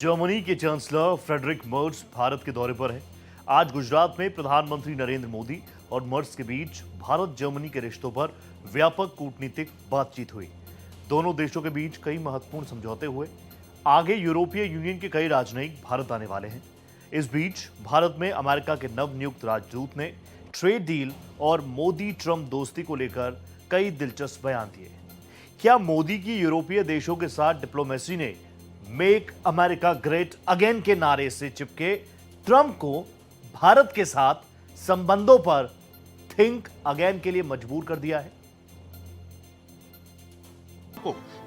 Germany के chancellor Friedrich Merz Bharat के दौरे पर हैं। आज गुजरात में प्रधानमंत्री नरेंद्र मोदी और मर्ज के बीच भारत जर्मनी के रिश्तों पर व्यापक कूटनीतिक बातचीत हुई। दोनों देशों के बीच कई महत्वपूर्ण समझौते हुए। आगे यूरोपीय यूनियन के कई राजनयिक भारत आने वाले हैं। इस बीच भारत में अमेरिका के नवनियुक्त राजदूत ने ट्रेड डील और मोदी ट्रंप दोस्ती को लेकर कई दिलचस्प बयान दिए। क्या मोदी की यूरोपीय देशों के साथ डिप्लोमेसी ने मेक अमेरिका ग्रेट अगेन के नारे से चिपके ट्रंप को भारत के साथ संबंधों पर थिंक अगेन के लिए मजबूर कर दिया है?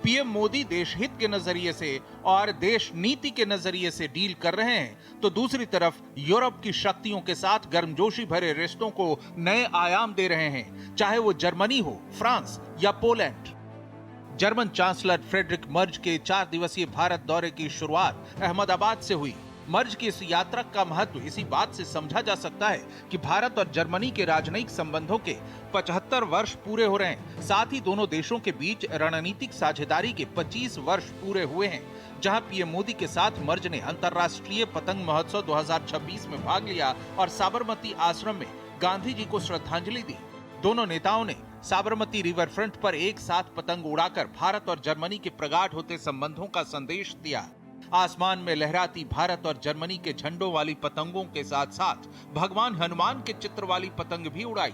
पीएम मोदी देश हित के नजरिए से और देश नीति के नजरिए से डील कर रहे हैं, तो दूसरी तरफ यूरोप की शक्तियों के साथ गर्मजोशी भरे रिश्तों को नए आयाम दे रहे हैं, चाहे वो जर्मनी हो, फ्रांस या Poland. German chancellor Friedrich Merz के 4 दिवसीय भारत दौरे की शुरुआत अहमदाबाद से हुई। मर्ज की इस यात्रा का महत्व इसी बात से समझा जा सकता है कि भारत और जर्मनी के राजनयिक संबंधों के 75 वर्ष पूरे हो रहे हैं। साथ ही दोनों देशों के बीच रणनीतिक साझेदारी के 25 वर्ष पूरे हुए हैं। जहां पीएम मोदी के साथ मर्ज ने अंतर्राष्ट्रीय पतंग महोत्सव 2026 में भाग लिया और साबरमती आश्रम में गांधी जी को श्रद्धांजलि दी। दोनों नेताओं ने साबरमती रिवर फ्रंट पर एक साथ पतंग उड़ाकर भारत और जर्मनी के प्रगाढ़ होते संबंधों का संदेश दिया। आसमान में लहराती भारत और जर्मनी के झंडों वाली पतंगों के साथ साथ भगवान हनुमान के चित्र वाली पतंग भी उड़ाई।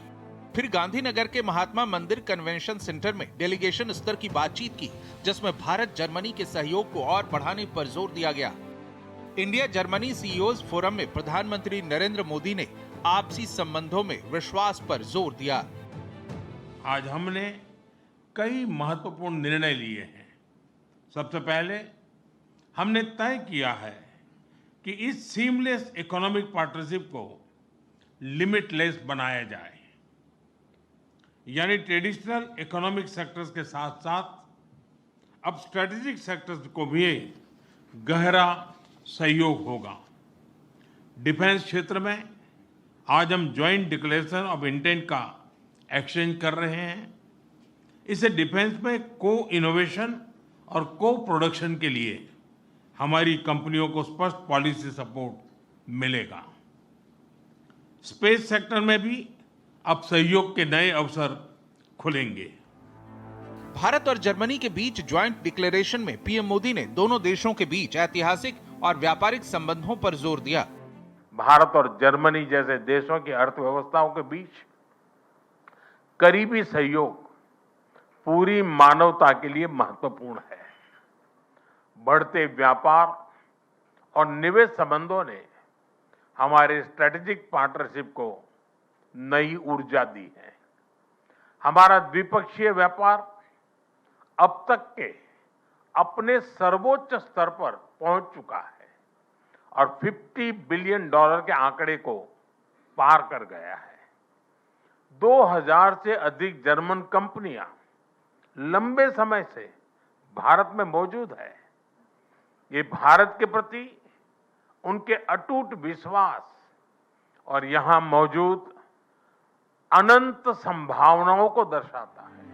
फिर गांधीनगर के महात्मा मंदिर कन्वेंशन सेंटर में डेलीगेशन स्तर की बातचीत की, जिसमें भारत जर्मनी के सहयोग को और बढ़ाने पर जोर दिया गया। इंडिया जर्मनी सीईओज फोरम में प्रधानमंत्री नरेंद्र मोदी ने आपसी संबंधों में विश्वास पर जोर दिया। आज हमने कई महत्वपूर्ण निर्णय लिए हैं। सबसे पहले हमने तय किया है कि इस सीमलेस इकोनॉमिक पार्टनरशिप को लिमिटलेस बनाया जाए, यानी ट्रेडिशनल इकोनॉमिक सेक्टर्स के साथ साथ अब स्ट्रेटेजिक सेक्टर्स को भी गहरा सहयोग होगा। डिफेंस क्षेत्र में आज हम ज्वाइंट डिक्लेरेशन ऑफ इंटेंट का एक्सचेंज कर रहे हैं। इससे डिफेंस में को इनोवेशन और को प्रोडक्शन के लिए हमारी कंपनियों को स्पष्ट पॉलिसी सपोर्ट मिलेगा। स्पेस सेक्टर में भी अब सहयोग के नए अवसर खुलेंगे। भारत और जर्मनी के बीच ज्वाइंट डिक्लेरेशन में पीएम मोदी ने दोनों देशों के बीच ऐतिहासिक और व्यापारिक संबंधों पर जोर दिया। भारत और जर्मनी जैसे देशों की अर्थव्यवस्थाओं के बीच करीबी सहयोग पूरी मानवता के लिए महत्वपूर्ण है। बढ़ते व्यापार और निवेश संबंधों ने हमारे स्ट्रेटेजिक पार्टनरशिप को नई ऊर्जा दी है। हमारा द्विपक्षीय व्यापार अब तक के अपने सर्वोच्च स्तर पर पहुंच चुका है और $50 बिलियन के आंकड़े को पार कर गया है। 2000 से अधिक जर्मन कंपनियां लंबे समय से भारत में मौजूद है। ये भारत के प्रति उनके अटूट विश्वास और यहां मौजूद अनंत संभावनाओं को दर्शाता है।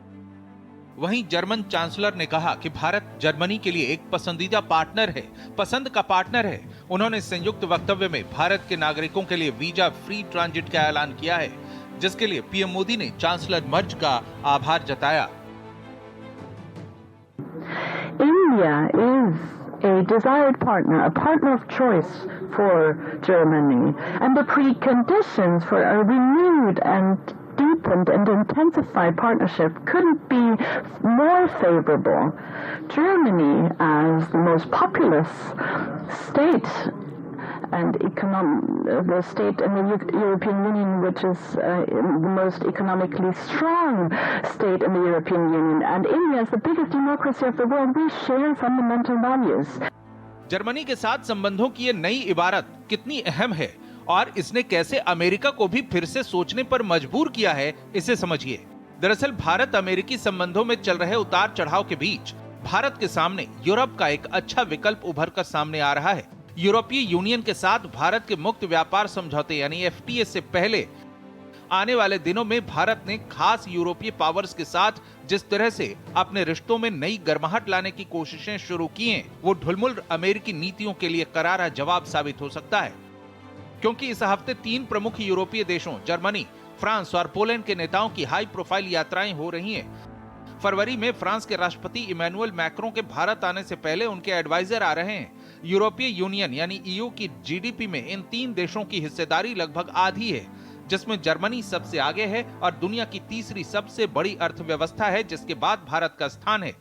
वहीं जर्मन चांसलर ने कहा कि भारत जर्मनी के लिए एक पसंदीदा पार्टनर है, पसंद का पार्टनर है। उन्होंने संयुक्त वक्तव्य में भारत के नागरिकों के लिए वीजा फ्री ट्रांजिट का ऐलान किया है, जिसके लिए पीएम मोदी ने चांसलर मर्ज का आभार जताया। India is a desired partner, a partner of choice for Germany, and the preconditions for a renewed and deepened and intensified partnership couldn't be more favorable. Germany, as the most populous state and the state in the European Union, which is the most economically strong state in the European Union, and India is the biggest democracy of the world, we share fundamental values. Germany के साथ संबंधों की ये नई इबारत कितनी अहम है और इसने कैसे अमेरिका को भी फिर से सोचने पर मजबूर किया है, इसे समझिए। दरअसल भारत अमेरिकी संबंधों में चल रहे उतार चढ़ाव के बीच भारत के सामने यूरोप का एक अच्छा विकल्प उभर कर सामने आ रहा है। यूरोपीय यूनियन के साथ भारत के मुक्त व्यापार समझौते यानी FTA से पहले आने वाले दिनों में भारत ने खास यूरोपीय पावर्स के साथ जिस तरह से अपने रिश्तों में नई गर्माहट लाने की कोशिशें शुरू की हैं, वो ढुलमुल अमेरिकी नीतियों के लिए करारा जवाब साबित हो सकता है। क्योंकि इस हफ्ते 3 प्रमुख यूरोपीय देशों जर्मनी, फ्रांस और पोलैंड के नेताओं की हाई प्रोफाइल यात्राएं हो रही हैं। फरवरी में फ्रांस के राष्ट्रपति इमैनुअल मैक्रों के भारत आने से पहले उनके एडवाइजर आ रहे हैं। यूरोपीय यूनियन यानी ईयू की जीडीपी में इन 3 देशों की हिस्सेदारी लगभग आधी है, जिसमें जर्मनी सबसे आगे है और दुनिया की तीसरी सबसे बड़ी अर्थव्यवस्था है, जिसके बाद भारत का स्थान है।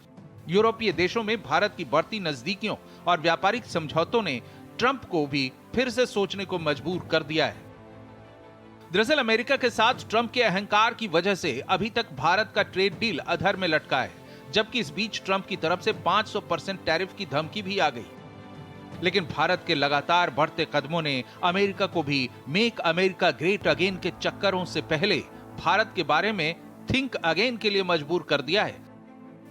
यूरोपीय देशों में भारत की बढ़ती नजदीकियों और व्यापारिक समझौतों ने ट्रंप को भी फिर से सोचने को मजबूर कर दिया है। दरअसल अमेरिका के साथ ट्रंप के अहंकार की वजह से अभी तक भारत का ट्रेड डील अधर में लटका है, जबकि इस बीच ट्रंप की तरफ से 500% टैरिफ की धमकी भी आ गई। लेकिन भारत के लगातार बढ़ते कदमों ने अमेरिका को भी मेक अमेरिका ग्रेट अगेन के चक्करों से पहले भारत के बारे में थिंक अगेन के लिए मजबूर कर दिया है।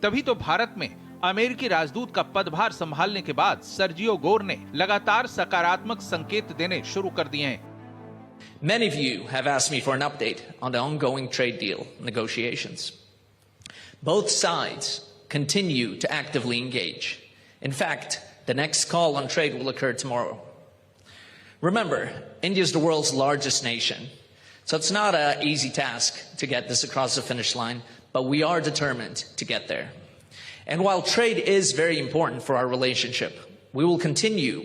तभी तो भारत में अमेरिकी राजदूत का पदभार संभालने के बाद सर्जियो गोर ने लगातार सकारात्मक संकेत देने शुरू कर दिए हैं। Many of you have asked me for an update on the ongoing trade deal negotiations. Both sides continue to actively engage. In fact, the next call on trade will occur tomorrow. Remember, India is the world's largest nation, so it's not an easy task to get this across the finish line, but we are determined to get there. And while trade is very important for our relationship, we will continue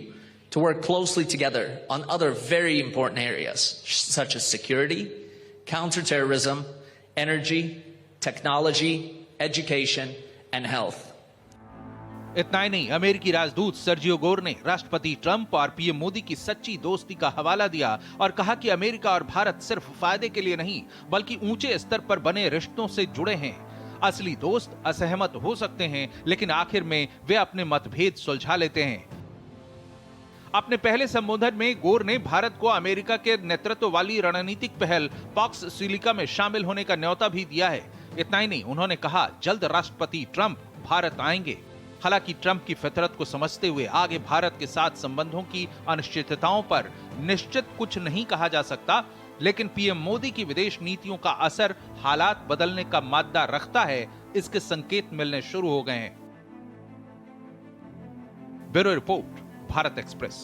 to work closely together on other very important areas, such as security, counterterrorism, energy, technology, education, and health. इतना ही नहीं, अमेरिकी राजदूत Sergio Gor ने राष्ट्रपति Trump और PM Modi की सच्ची दोस्ती का हवाला दिया और कहा कि अमेरिका और भारत सिर्फ फायदे के लिए नहीं, बल्कि ऊंचे स्तर पर बने रिश्तों से जुड़े हैं। असली दोस्त असहमत हो सकते हैं, लेकिन आखिर में वे अपने मतभेद सुलझा लेते हैं। अपने पहले संबोधन में गोर ने भारत को अमेरिका के नेतृत्व वाली रणनीतिक पहल पॉक्स सिलिका में शामिल होने का न्योता भी दिया है। इतना ही नहीं, उन्होंने कहा जल्द राष्ट्रपति ट्रंप भारत आएंगे। हालांकि ट्रंप की फितरत को समझते हुए आगे भारत के साथ संबंधों की अनिश्चितताओं पर निश्चित कुछ नहीं कहा जा सकता, लेकिन पीएम मोदी की विदेश नीतियों का असर हालात बदलने का मादा रखता है, इसके संकेत मिलने शुरू हो गए हैं। Bureau report, Bharat express.